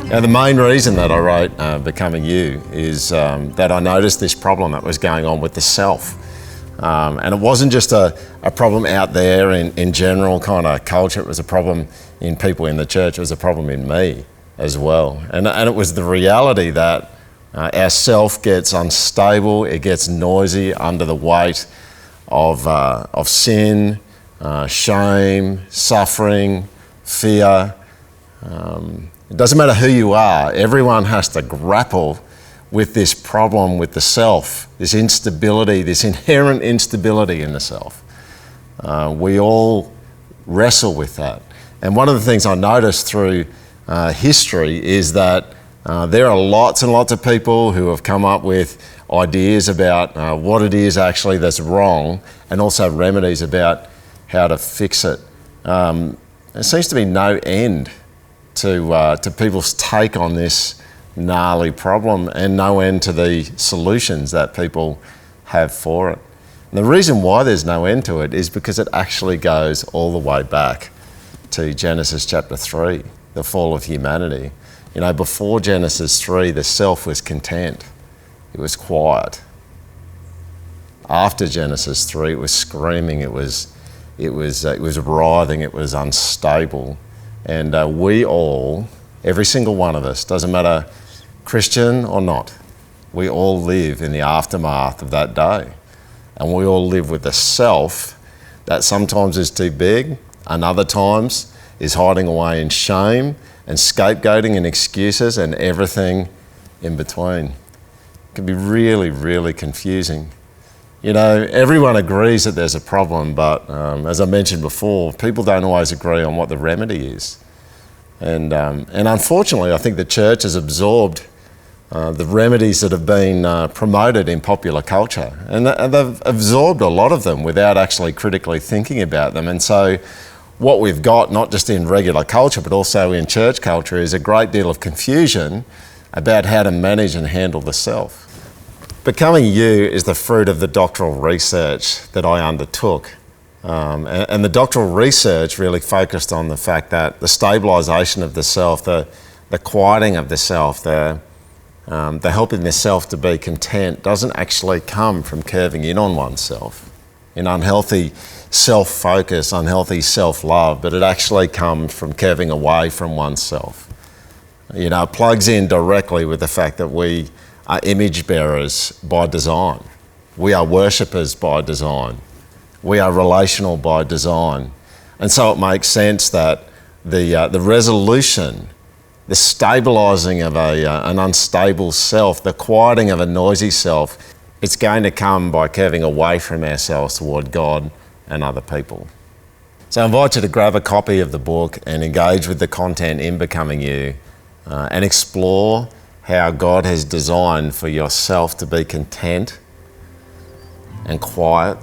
Now, the main reason that I wrote Becoming You is that I noticed this problem that was going on with the self. And it wasn't just a problem out there in general kind of culture, it was a problem in people in the church, it was a problem in me as well. And it was the reality that our self gets unstable, it gets noisy under the weight of sin, shame, suffering, fear. It doesn't matter who you are, everyone has to grapple with this problem with the self, this instability, this inherent instability in the self. We all wrestle with that. And one of the things I noticed through history is that there are lots and lots of people who have come up with ideas about what it is actually that's wrong, and also remedies about how to fix it. There seems to be no end to people's take on this gnarly problem, and no end to the solutions that people have for it. And the reason why there's no end to it is because it actually goes all the way back to Genesis chapter 3, the fall of humanity. You know, before Genesis 3, the self was content. It was quiet. After Genesis 3, it was screaming, it was writhing, it was unstable. And we all, every single one of us, doesn't matter Christian or not, we all live in the aftermath of that day. And we all live with a self that sometimes is too big, and other times is hiding away in shame and scapegoating and excuses and everything in between. It can be really, really confusing. You know, everyone agrees that there's a problem, but as I mentioned before, people don't always agree on what the remedy is. And unfortunately, I think the church has absorbed the remedies that have been promoted in popular culture. And they've absorbed a lot of them without actually critically thinking about them. And so what we've got, not just in regular culture, but also in church culture, is a great deal of confusion about how to manage and handle the self. Becoming You is the fruit of the doctoral research that I undertook. And the doctoral research really focused on the fact that the stabilisation of the self, the quieting of the self, the helping the self to be content doesn't actually come from curving in on oneself in unhealthy self-focus, unhealthy self-love, but it actually comes from curving away from oneself. You know, it plugs in directly with the fact that we are image bearers by design. We are worshippers by design. We are relational by design. And so it makes sense that the resolution, the stabilising of an unstable self, the quieting of a noisy self, it's going to come by curving away from ourselves toward God and other people. So I invite you to grab a copy of the book and engage with the content in Becoming You and explore how God has designed for yourself to be content and quiet.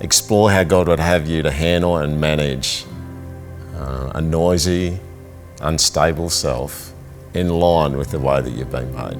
Explore how God would have you to handle and manage a noisy, unstable self in line with the way that you've been made.